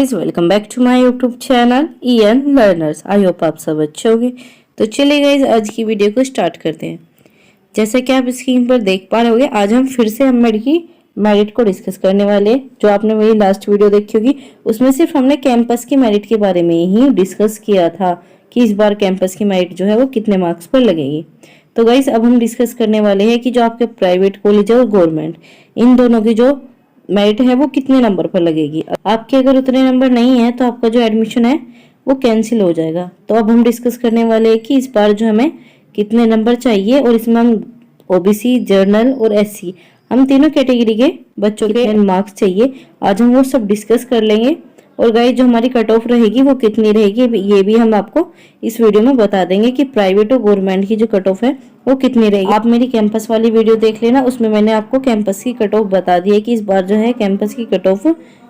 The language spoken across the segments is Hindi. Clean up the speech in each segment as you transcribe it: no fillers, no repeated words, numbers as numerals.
Guys, welcome back to my YouTube channel EN learners. I hope आप सब अच्छे होंगे। तो चलिए गाइस, आज की वीडियो को स्टार्ट करते हैं। जैसा कि आप स्क्रीन पर देख पा रहे होंगे, आज हम फिर से एमएड की मेरिट को डिस्कस करने वाले हैं। जो आपने मेरी लास्ट वीडियो देखी होगी, उसमें सिर्फ हमने कैंपस की मेरिट के बारे में ही डिस्कस किया था कि इस बार कैंपस की मेरिट जो है वो कितने मार्क्स पर लगेगी। तो गाइस, अब हम डिस्कस करने वाले हैं कि जो आपके प्राइवेट कॉलेज है और गवर्नमेंट, इन दोनों की जो मेरिट है वो कितने नंबर पर लगेगी। आपके अगर उतने नंबर नहीं है तो आपका जो एडमिशन है वो कैंसिल हो जाएगा। तो अब हम डिस्कस करने वाले हैं कि इस बार जो हमें कितने नंबर चाहिए, और इसमें हम ओबीसी, जर्नल और एससी, हम तीनों कैटेगरी के बच्चों के मार्क्स चाहिए। आज हम वो सब डिस्कस कर लेंगे। और गाइस, जो हमारी कट ऑफ रहेगी वो कितनी रहेगी ये भी हम आपको इस वीडियो में बता देंगे कि प्राइवेट और गवर्नमेंट की जो कट ऑफ है वो कितनी रहेगी। आप मेरी कैंपस वाली वीडियो देख लेना, उसमें मैंने आपको कैंपस की कट ऑफ बता दी है कि इस बार जो है कैंपस की कट ऑफ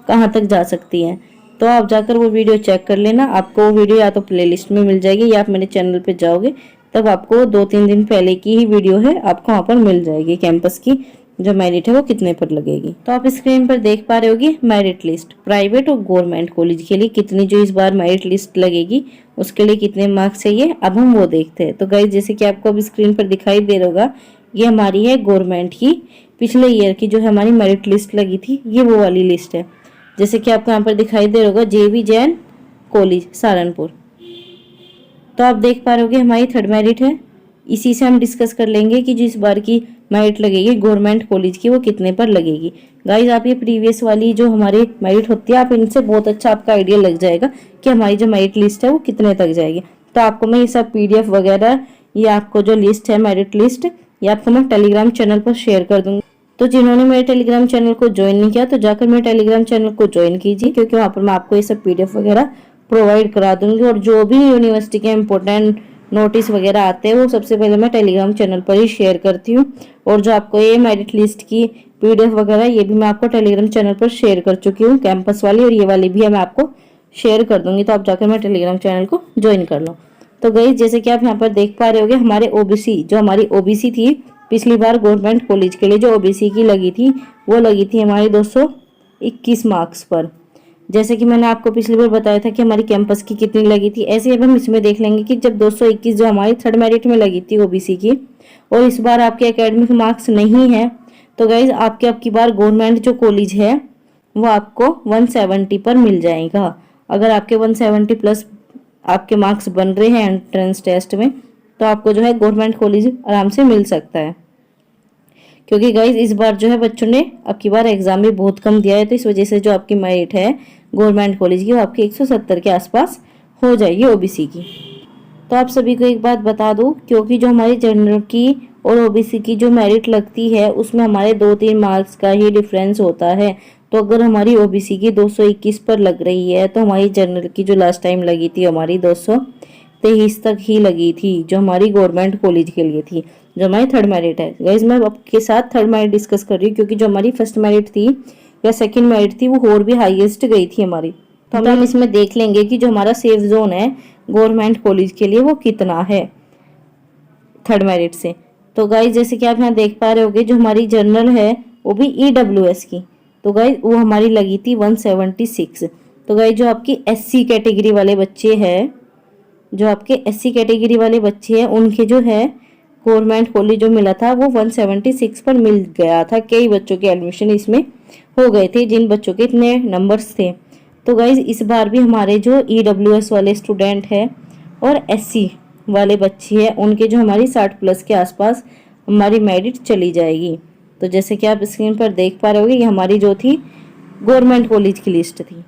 कहाँ तक जा सकती है। तो आप जाकर वो वीडियो चेक कर लेना। आपको वो वीडियो या तो प्लेलिस्ट में मिल जाएगी या आप मेरे चैनल पे जाओगे तब आपको 2-3 दिन पहले की ही वीडियो है, आपको वहाँ पर मिल जाएगी कैंपस की जो मेरिट है वो कितने पर लगेगी। तो आप स्क्रीन पर देख पा रहे होगी मेरिट लिस्ट, प्राइवेट और गवर्नमेंट कॉलेज के लिए कितनी जो इस बार मेरिट लिस्ट लगेगी, उसके लिए कितने मार्क्स चाहिए, अब हम वो देखते हैं। तो गाइस, जैसे कि आपको अब स्क्रीन पर दिखाई दे रहा होगा, ये हमारी है गवर्नमेंट की पिछले ईयर की जो हमारी मेरिट लिस्ट लगी थी, ये वो वाली लिस्ट है। जैसे कि आपको यहाँ पर दिखाई दे रहा होगा जेबी जैन कॉलेज सहारनपुर। तो आप देख पा रहे होगे हमारी थर्ड मेरिट है। इसी से हम डिस्कस कर लेंगे कि जो इस बार की मेरिट लगेगी गवर्नमेंट कॉलेज की वो कितने पर लगेगी। गाइस, आप ये प्रीवियस वाली जो हमारी मेरिट होती है, आप इनसे बहुत अच्छा आपका आइडिया लग जाएगा कि हमारी जो मेरिट लिस्ट है वो कितने तक जाएगी। तो आपको मैं ये सब पीडीएफ वगैरह, ये आपको जो लिस्ट है मेरिट लिस्ट, ये आपको मैं टेलीग्राम चैनल पर शेयर कर दूंगी। तो जिन्होंने मेरे टेलीग्राम चैनल को ज्वाइन नहीं किया तो जाकर मेरे टेलीग्राम चैनल को ज्वाइन कीजिए, क्योंकि वहाँ पर मैं आपको ये सब पीडीएफ वगैरह प्रोवाइड करा दूंगी। और जो भी यूनिवर्सिटी के इम्पोर्टेंट नोटिस वगैरह आते हैं वो सबसे पहले मैं टेलीग्राम चैनल पर ही शेयर करती हूँ। और जो आपको ये मेरिट लिस्ट की पीडीएफ वगैरह, ये भी मैं आपको टेलीग्राम चैनल पर शेयर कर चुकी हूँ, कैंपस वाली, और ये वाली भी मैं आपको शेयर कर दूंगी। तो आप जाकर मैं टेलीग्राम चैनल को ज्वाइन कर लो। तो गाइस, जैसे कि आप यहाँ पर देख पा रहे होगे, हमारे ओबीसी, जो हमारी ओबीसी थी पिछली बार गवर्नमेंट कॉलेज के लिए जो ओबीसी की लगी थी, वो लगी थी हमारी 221 मार्क्स पर। जैसे कि मैंने आपको पिछली बार बताया था कि हमारी कैंपस की कितनी लगी थी, ऐसे अब हम इसमें देख लेंगे कि जब 221 जो हमारी थर्ड मेरिट में लगी थी ओबीसी की, और इस बार आपके एकेडमिक मार्क्स नहीं है, तो गाइज आपके अब की बार गवर्नमेंट जो कॉलेज है वो आपको 170 पर मिल जाएगा। अगर आपके 170 प्लस आपके मार्क्स बन रहे हैं एंट्रेंस टेस्ट में, तो आपको जो है गवर्नमेंट कॉलेज आराम से मिल सकता है। क्योंकि गाइज इस बार जो है बच्चों ने अब की बार एग्जाम भी बहुत कम दिया है, तो इस वजह से जो आपकी मेरिट है गवर्नमेंट कॉलेज की वो आपकी 170 के आसपास हो जाएगी ओबीसी की। तो आप सभी को एक बात बता दूं, क्योंकि जो हमारी जनरल की और ओबीसी की जो मेरिट लगती है उसमें हमारे 2-3 मार्क्स का ही डिफरेंस होता है। तो अगर हमारी ओबीसी की 221 पर लग रही है, तो हमारी जनरल की जो लास्ट टाइम लगी थी हमारी 223 तक ही लगी थी, जो हमारी गवर्नमेंट कॉलेज के लिए थी, जो हमारी थर्ड मेरिट है। गाइस, मैं आपके साथ थर्ड मेरिट डिस्कस कर रही हूँ, क्योंकि जो हमारी फर्स्ट मेरिट थी या सेकंड मेरिट थी वो और भी हाईएस्ट गई थी हमारी। तो हम इसमें देख लेंगे कि जो हमारा सेफ जोन है गवर्नमेंट कॉलेज के लिए वो कितना है थर्ड मेरिट से। तो गाइस, जैसे कि आप यहाँ देख पा रहे होगे, जो हमारी जर्नल है वो भी ईडब्ल्यूएस की, तो गाइस वो हमारी लगी थी 176। तो गाइस, जो आपकी एससी कैटेगरी वाले बच्चे हैं, जो आपके एससी कैटेगरी वाले बच्चे हैं, उनके जो है गवर्नमेंट कॉलेज जो मिला था वो 176 पर मिल गया था। कई बच्चों के एडमिशन इसमें हो गए थे जिन बच्चों के इतने नंबर्स थे। तो गाइज इस बार भी हमारे जो ईडब्ल्यूएस वाले स्टूडेंट हैं और एससी वाले बच्चे हैं, उनके जो हमारी 60 प्लस के आसपास हमारी मेरिट चली जाएगी। तो जैसे कि आप स्क्रीन पर देख पा रहे होगे, ये हमारी जो थी गवर्नमेंट कॉलेज की लिस्ट थी।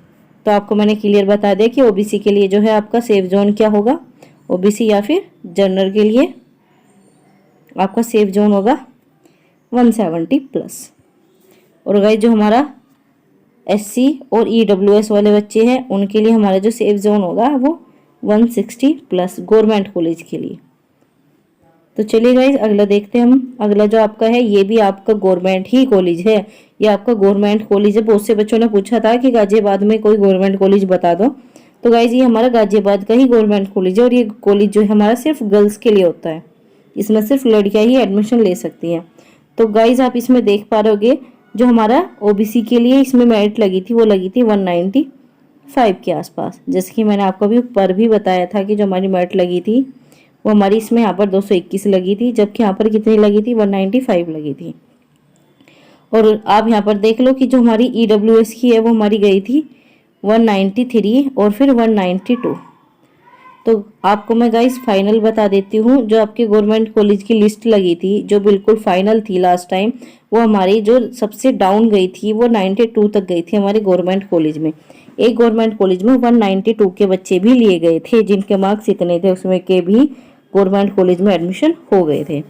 तो आपको मैंने क्लियर बता दिया कि ओबीसी के लिए जो है आपका सेफ जोन क्या होगा, ओबीसी या फिर जनरल के लिए आपका सेफ जोन होगा 170 प्लस। और गाइस, जो हमारा एससी और ईडब्ल्यूएस वाले बच्चे हैं उनके लिए हमारा जो सेफ जोन होगा वो 160 प्लस गवर्नमेंट कॉलेज के लिए। तो चलिए गाइस, अगला देखते हैं हम। अगला जो आपका है ये भी आपका गवर्नमेंट ही कॉलेज है, ये आपका गवर्नमेंट कॉलेज है। बहुत से बच्चों ने पूछा था कि गाजियाबाद में कोई गवर्नमेंट कॉलेज बता दो, तो गाइस ये हमारा गाजियाबाद का ही गवर्नमेंट कॉलेज है। और ये कॉलेज जो है हमारा सिर्फ गर्ल्स के लिए होता है, इसमें सिर्फ लड़कियां ही एडमिशन ले सकती हैं। तो गाइज आप इसमें देख पा रहे होगे, जो हमारा ओबीसी के लिए इसमें मेरिट लगी थी वो लगी थी 5 के आसपास। जैसे कि मैंने आपको अभी ऊपर भी बताया था कि जो हमारी मेरिट लगी थी वो हमारी इसमें यहाँ पर 221 लगी थी, जबकि यहाँ पर कितनी लगी थी, 195 लगी थी। और आप यहाँ पर देख लो कि जो हमारी EWS की है वो हमारी गई थी 193 और फिर 192। तो आपको मैं गाइस फाइनल बता देती हूँ, जो आपके गवर्नमेंट कॉलेज की लिस्ट लगी थी जो बिल्कुल फाइनल थी लास्ट टाइम, वो हमारी जो सबसे डाउन गई थी वो 92 तक गई थी हमारे गवर्नमेंट कॉलेज में। एक गवर्नमेंट कॉलेज में 192 के बच्चे भी लिए गए थे, जिनके मार्क्स इतने थे उसमें के भी गवर्नमेंट कॉलेज में एडमिशन हो गए थे।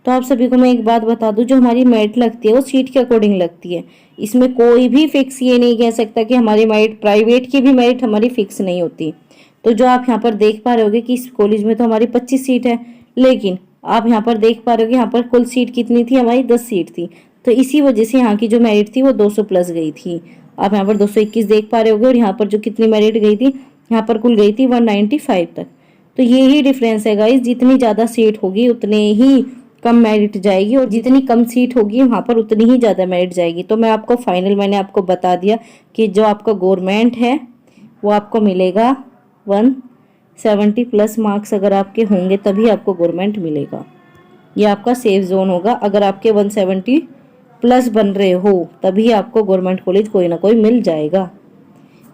तो आप सभी को मैं एक बात बता दूं, जो हमारी मेरिट लगती है वो सीट के अकॉर्डिंग लगती है। इसमें कोई भी फिक्स ये नहीं कह सकता कि हमारी मेरिट, प्राइवेट की भी मेरिट हमारी फिक्स नहीं होती। तो जो आप यहाँ पर देख पा रहे होगे कि इस कॉलेज में तो हमारी 25 सीट है, लेकिन आप यहाँ पर देख पा रहे होगे यहाँ पर कुल सीट कितनी थी, हमारी 10 सीट थी। तो इसी वजह से यहाँ की जो मेरिट थी वो 200 प्लस गई थी। आप यहाँ पर 221 देख पा रहे होगे, और यहाँ पर जो कितनी मेरिट गई थी, यहाँ पर कुल गई थी 195 तक। तो यही डिफरेंस है गाइज, जितनी ज़्यादा सीट होगी उतने ही कम मेरिट जाएगी, और जितनी कम सीट होगी वहाँ पर उतनी ही ज़्यादा मेरिट जाएगी। तो मैं आपको फाइनल मैंने आपको बता दिया कि जो आपका गवर्नमेंट है वो आपको मिलेगा 170 प्लस मार्क्स अगर आपके होंगे तभी आपको गवर्नमेंट मिलेगा। ये आपका सेफ जोन होगा। अगर आपके 170 प्लस बन रहे हो तभी आपको गवर्नमेंट कॉलेज कोई ना कोई मिल जाएगा।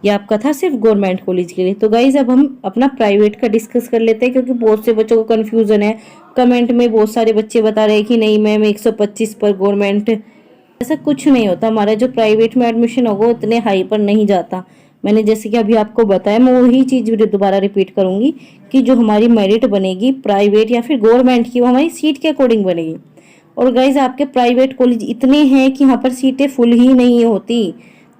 ये आपका था सिर्फ गवर्नमेंट कॉलेज के लिए। तो गाइज अब हम अपना प्राइवेट का डिस्कस कर लेते हैं, क्योंकि बहुत से बच्चों को कन्फ्यूजन है। कमेंट में बहुत सारे बच्चे बता रहे हैं कि नहीं मैम 125 पर गवर्नमेंट। ऐसा कुछ नहीं होता, हमारा जो प्राइवेट में एडमिशन होगा उतने हाई पर नहीं जाता। मैंने जैसे कि अभी आपको बताया, मैं वही चीज़ दोबारा रिपीट करूंगी कि जो हमारी मेरिट बनेगी प्राइवेट या फिर गवर्नमेंट की, वो हमारी सीट के अकॉर्डिंग बनेगी। और गाइज आपके प्राइवेट कॉलेज इतने हैं कि यहाँ पर सीटें फुल ही नहीं होती।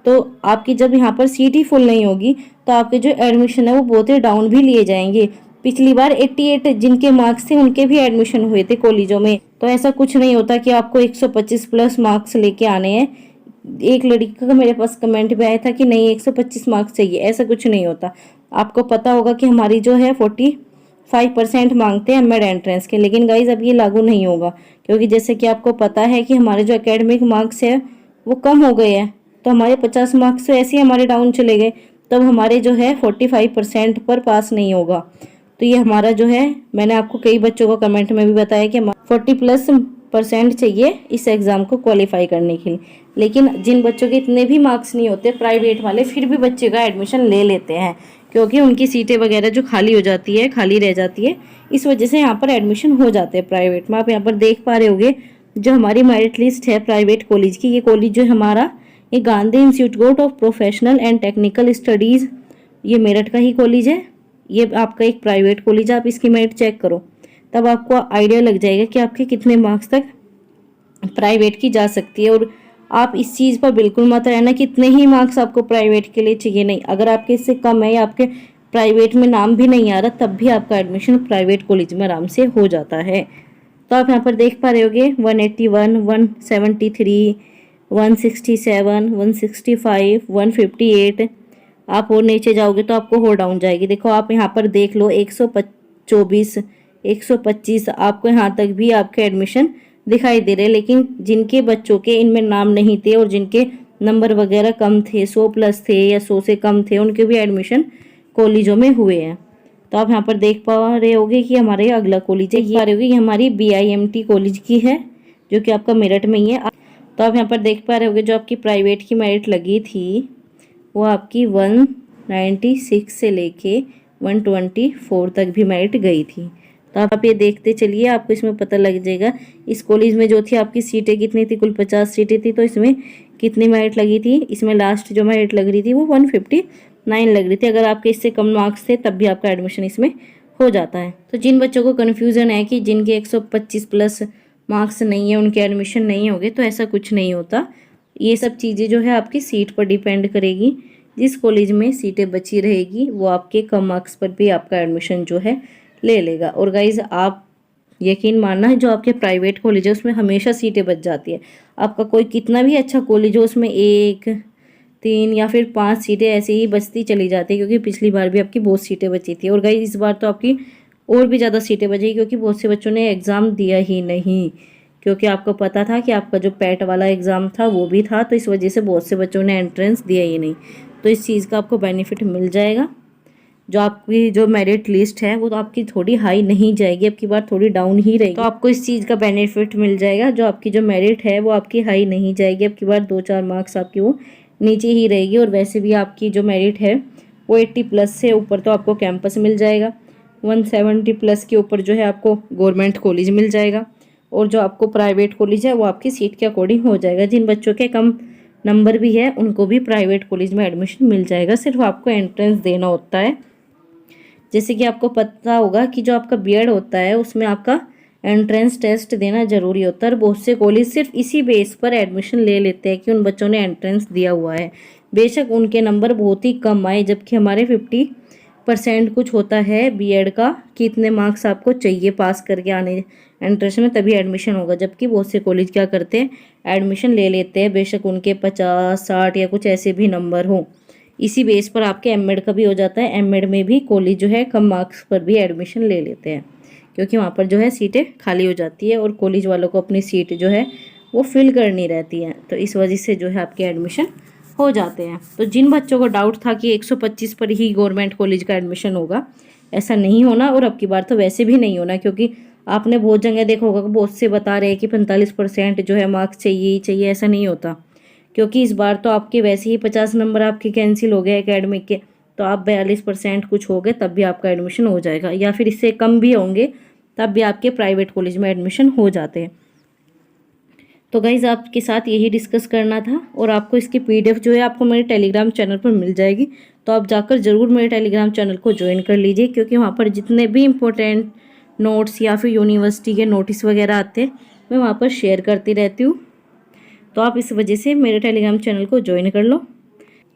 तो आपकी जब यहाँ पर सीट ही फुल नहीं होगी तो आपके जो एडमिशन है वो बहुत ही डाउन भी लिए जाएंगे। पिछली बार 88 जिनके मार्क्स थे उनके भी एडमिशन हुए थे कॉलेजों में। तो ऐसा कुछ नहीं होता कि आपको 125 प्लस मार्क्स लेके आने हैं। एक लड़की का मेरे पास कमेंट भी आया था कि नहीं 125 मार्क्स चाहिए, ऐसा कुछ नहीं होता। आपको पता होगा कि हमारी जो है 45% मांगते हैं एमएड एंट्रेंस के, लेकिन गाइज अब ये लागू नहीं होगा, क्योंकि जैसे कि आपको पता है कि हमारे जो एकेडमिक मार्क्स है वो कम हो गए हैं। तो हमारे 50 मार्क्स तो ऐसे ही हमारे डाउन चले गए, तब हमारे जो है 45% पर पास नहीं होगा। तो ये हमारा जो है, मैंने आपको कई बच्चों को कमेंट में भी बताया कि 40+ % चाहिए इस एग्ज़ाम को क्वालिफाई करने के लिए। लेकिन जिन बच्चों के इतने भी मार्क्स नहीं होते प्राइवेट वाले, फिर भी बच्चे का एडमिशन ले लेते हैं, क्योंकि उनकी सीटें वगैरह जो खाली हो जाती है, खाली रह जाती है, इस वजह से यहाँ पर एडमिशन हो जाते हैं प्राइवेट में। आप यहाँ पर देख पा रहे होगे जो हमारी मेरिट लिस्ट है प्राइवेट कॉलेज की, ये कॉलेज जो हमारा, ये Gandhi institute of professional and technical studies, ये मेरठ का ही कॉलेज है। ये आपका एक प्राइवेट कॉलेज है। आप इसकी मेरिट चेक करो, तब आपको आइडिया लग जाएगा कि आपके कितने मार्क्स तक प्राइवेट की जा सकती है। और आप इस चीज़ पर बिल्कुल मत रहना कि इतने ही मार्क्स आपको प्राइवेट के लिए चाहिए, नहीं। अगर आपके इससे कम है या आपके प्राइवेट में नाम भी नहीं आ रहा, तब भी आपका एडमिशन प्राइवेट कॉलेज में आराम से हो जाता है। तो आप यहाँ पर देख पा रहे होगे 181, 173, 167, 165, 158। आप और नीचे जाओगे तो आपको हो डाउन जाएगी। देखो आप यहाँ पर देख लो 124, 125 आपको यहाँ तक भी आपके एडमिशन दिखाई दे रहे हैं। लेकिन जिनके बच्चों के इनमें नाम नहीं थे और जिनके नंबर वगैरह कम थे, 100 प्लस थे या 100 से कम थे, उनके भी एडमिशन कॉलेजों में हुए हैं। तो आप यहाँ पर देख पा रहे होगे कि हमारे अगला कॉलेज है, ये हमारी BIMT कॉलेज की है, जो कि आपका मेरठ में ही है। तो आप यहाँ पर देख पा रहे होगे जो आपकी प्राइवेट की मेरिट लगी थी वो आपकी 196 से लेके 124 तक भी मेरिट गई थी। तो आप ये देखते चलिए, आपको इसमें पता लग जाएगा इस कॉलेज में जो थी आपकी सीटें कितनी थी। कुल 50 सीटें थी, तो इसमें कितनी मेरिट लगी थी, इसमें लास्ट जो मेरिट लग रही थी वो 159 लग रही थी। अगर आपके इससे कम मार्क्स थे तब भी आपका एडमिशन इसमें हो जाता है। तो जिन बच्चों को कन्फ्यूज़न है कि जिनके 125 प्लस मार्क्स नहीं है उनके एडमिशन नहीं होंगे, तो ऐसा कुछ नहीं होता। ये सब चीज़ें जो है आपकी सीट पर डिपेंड करेगी। जिस कॉलेज में सीटें बची रहेगी वो आपके कम मार्क्स पर भी आपका एडमिशन जो है ले लेगा। और गाइज आप यकीन मानना है, जो आपके प्राइवेट कॉलेज है उसमें हमेशा सीटें बच जाती है। आपका कोई कितना भी अच्छा कॉलेज हो, उसमें 1, 3 या फिर 5 सीटें ऐसे ही बचती चली जाती है, क्योंकि पिछली बार भी आपकी बहुत सीटें बची थी। और गाइज इस बार तो आपकी और भी ज़्यादा सीटें बचेगी, क्योंकि बहुत से बच्चों ने एग्ज़ाम दिया ही नहीं, क्योंकि आपको पता था कि आपका जो पैट वाला एग्ज़ाम था वो भी था, तो इस वजह से बहुत से बच्चों ने एंट्रेंस दिया ही नहीं। तो इस चीज़ का आपको बेनिफिट मिल जाएगा। जो आपकी जो मेरिट लिस्ट है वो तो आपकी थोड़ी हाई नहीं जाएगी, अब की बार थोड़ी डाउन ही रहेगी, तो आपको इस चीज़ का बेनिफिट मिल जाएगा। जो आपकी जो मेरिट है वो आपकी हाई नहीं जाएगी, अब की बार 2-4 मार्क्स आपकी वो नीचे ही रहेगी। और वैसे भी आपकी जो मेरिट है वो 80 प्लस से ऊपर तो आपको कैंपस मिल जाएगा, 170 प्लस के ऊपर जो है आपको गवर्नमेंट कॉलेज मिल जाएगा, और जो आपको प्राइवेट कॉलेज है वो आपकी सीट के अकॉर्डिंग हो जाएगा। जिन बच्चों के कम नंबर भी है उनको भी प्राइवेट कॉलेज में एडमिशन मिल जाएगा, सिर्फ आपको एंट्रेंस देना होता है। जैसे कि आपको पता होगा कि जो आपका बीएड होता है उसमें आपका एंट्रेंस टेस्ट देना जरूरी होता है, और बहुत से कॉलेज सिर्फ इसी बेस पर एडमिशन ले लेते हैं कि उन बच्चों ने एंट्रेंस दिया हुआ है। बेशक उनके नंबर बहुत ही कम आए, जबकि हमारे 50% कुछ होता है बीएड का कि इतने मार्क्स आपको चाहिए पास करके आने एंट्रेंस में, तभी एडमिशन होगा। जबकि बहुत से कॉलेज क्या करते हैं, एडमिशन ले लेते हैं बेशक उनके 50-60 या कुछ ऐसे भी नंबर हो। इसी बेस पर आपके एमएड का भी हो जाता है। एमएड में भी कॉलेज जो है कम मार्क्स पर भी एडमिशन ले लेते हैं, क्योंकि वहाँ पर जो है सीटें खाली हो जाती है और कॉलेज वालों को अपनी सीट जो है वो फिल करनी रहती है, तो इस वजह से जो है आपके एडमिशन हो जाते हैं। तो जिन बच्चों को डाउट था कि 125 पर ही गवर्नमेंट कॉलेज का एडमिशन होगा, ऐसा नहीं होना, और अब की बार तो वैसे भी नहीं होना, क्योंकि आपने बहुत जगह देखा होगा कि बहुत से बता रहे हैं कि 45% जो है मार्क्स चाहिए ही चाहिए। ऐसा नहीं होता, क्योंकि इस बार तो आपके वैसे ही 50 नंबर आपके कैंसिल हो गए एकेडमिक के, तो आप 42% कुछ हो गए तब भी आपका एडमिशन हो जाएगा, या फिर इससे कम भी होंगे तब भी आपके प्राइवेट कॉलेज में एडमिशन हो जाते हैं। तो गाइज आपके साथ यही डिस्कस करना था, और आपको इसकी पीडीएफ जो है आपको मेरे टेलीग्राम चैनल पर मिल जाएगी, तो आप जाकर ज़रूर मेरे टेलीग्राम चैनल को ज्वाइन कर लीजिए, क्योंकि वहाँ पर जितने भी इम्पोर्टेंट नोट्स या फिर यूनिवर्सिटी के नोटिस वगैरह आते हैं मैं वहाँ पर शेयर करती रहती हूँ। तो आप इस वजह से मेरे टेलीग्राम चैनल को ज्वाइन कर लो।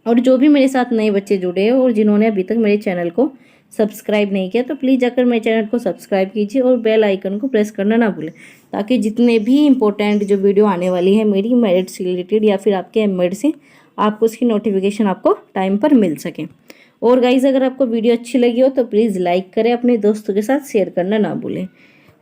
और जो भी मेरे साथ नए बच्चे जुड़े हैं और जिन्होंने अभी तक मेरे चैनल को सब्सक्राइब नहीं किया, तो प्लीज़ जाकर मेरे चैनल को सब्सक्राइब कीजिए और बेल आइकन को प्रेस करना ना भूलें, ताकि जितने भी इंपॉर्टेंट जो वीडियो आने वाली है मेरी मेरिट से रिलेटेड या फिर आपके एमएड से, आपको उसकी नोटिफिकेशन आपको टाइम पर मिल सके। और गाइज अगर आपको वीडियो अच्छी लगी हो तो प्लीज़ लाइक करें, अपने दोस्तों के साथ शेयर करना ना भूलें।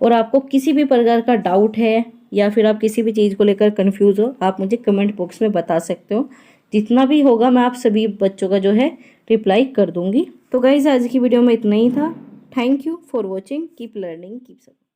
और आपको किसी भी प्रकार का डाउट है या फिर आप किसी भी चीज़ को लेकर कंफ्यूज हो, आप मुझे कमेंट बॉक्स में बता सकते हो। जितना भी होगा मैं आप सभी बच्चों का जो है रिप्लाई कर दूंगी। तो गाइज आज की वीडियो में इतना ही था। Thank you for watching, keep learning keep supporting.